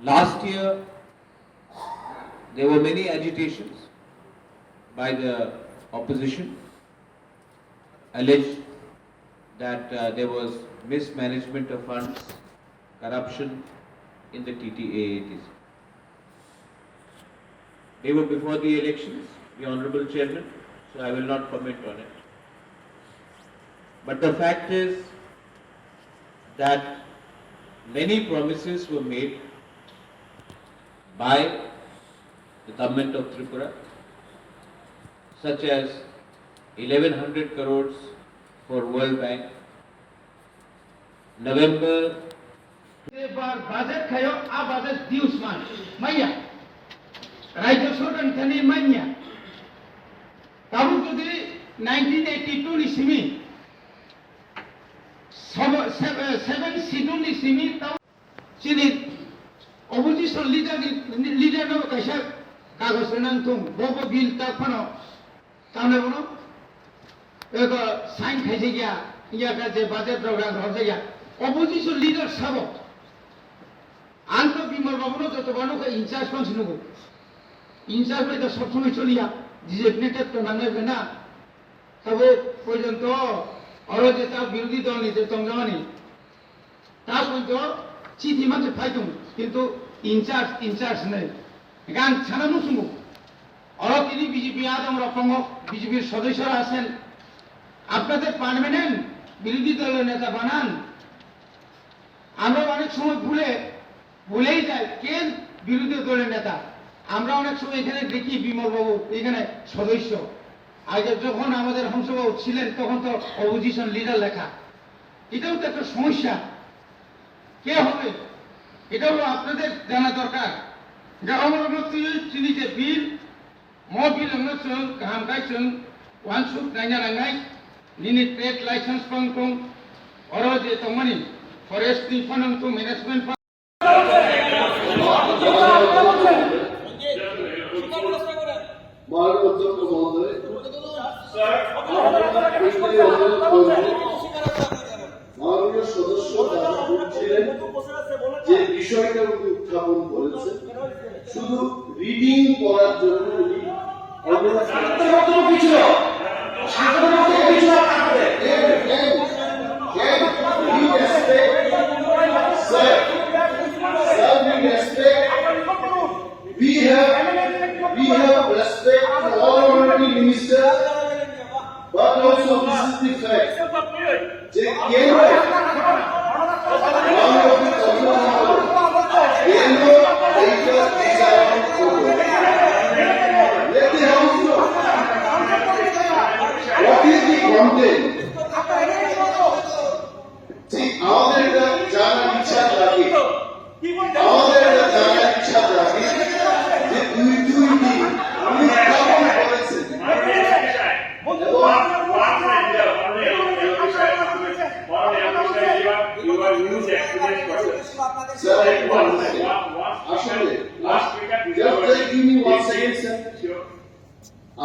Last year, there were many agitations by the opposition, alleged that there was mismanagement of funds, corruption in the TTAATC. They were before the elections, the Honorable Chairman, so I will not comment on it. But the fact is that many promises were made by the government of Tripura, such as 1100 crores for World Bank, November budget kayo a budget dius man maya Raja Sodan Tani Manya Tabu to the 1982 ni simi 7 sidul ni simi tahu sini opposition leader no kaisa kagos nang tum bobo bill tak pano tamne bono ego sign khaise gya ya ka je budget program hoje gya opposition leader sabo anto bimal babuno joto bano ka incharge pang sinugo incharge mai to sob somoy choliya designated to nangai bena tabe porjonto oro je ta birodi dol ni je tongjamani ta porjonto চিঠি মাঝে পাইতাম কিন্তু in charge নেই গান ছাড়ানো শুনবো or তিনি BJP আজ আমরা প্রমুখ বিজেপির সদস্যরা আছেন আপনাদের পার্মানেন্ট বিরোধী দলের নেতা বানান আমরা অনেক সময় ভুলেই যাই কে বিরোধী দলের নেতা আমরা অনেক সময় এখানে দেখি বিমল বাবু এখানে সদস্য আগে যখন আমাদের হংসবাবু ছিলেন তখন তো অপোজিশন লিডার লেখা এটাও তো একটা সমস্যা কে হবে এটা হলো আপনাদের জানা দরকার Yakhwrai Tini je bill mo bill angna chung hambai chung one shoot nanya nangai nini trade license pang tung oro je tongmani forestry phanang tu management মাননীয় সদস্য বলছিলেন যে বিষয়টা উনি উত্থাপন করেছেন শুধু রিডিং করার জন্য উনি we have respect for all honorary ministers, but also this is the fact. যে কেন what is the content? See, আমাদের জানার ইচ্ছা থাকে যে দুই দিন উনি উত্থাপন করেছেন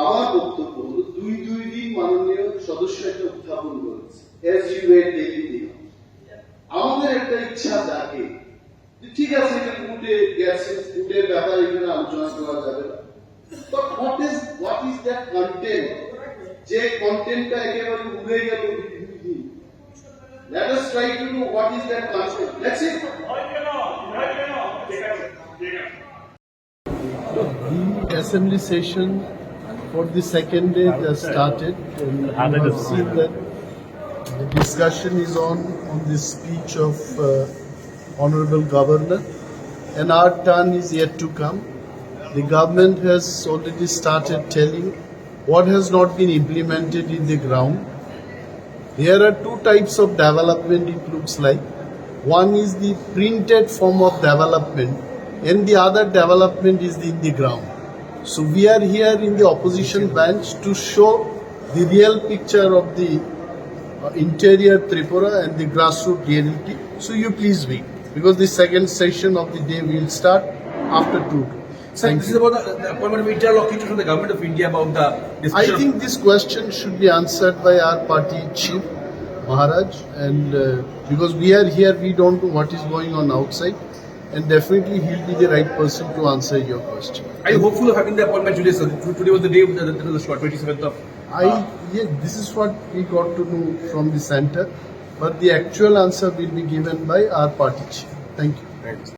আমার বক্তব্য হল দুই দিন মাননীয় সদস্য একটা উত্থাপন করেছে আমাদের একটা ইচ্ছা থাকে ঠিক আছে এটা কোর্টে গেছে কোর্টের ব্যাপারে এখানে আলোচনা করা যাবে না but what is that content যে কন্টেন্টটা একেবারে উড়ে গেল দুই দিন let us try to know what is that concept. That's it. The assembly session for the second day has started, and you have seen that the discussion is on the speech of Honorable Governor, and our turn is yet to come. The government has already started telling what has not been implemented in the ground. There are two types of development, it looks like. One is the printed form of development and the other development is in the ground. So we are here in the opposition bench to show the real picture of the interior Tripura and the grassroots reality. So you please wait because the second session of the day will start after 2. Sir, this is about the appointment of interlocutor from the government of India about the discussion. I think this question should be answered by our party chief, Maharaj, and because we are here, we don't know what is going on outside. and definitely he'll be the right person to answer your question. Are you hopeful of having the appointment today, sir? Today was the day, the 27th of... Yes, this is what we got to know from the center, but the actual answer will be given by our party chief. Thank you. Right.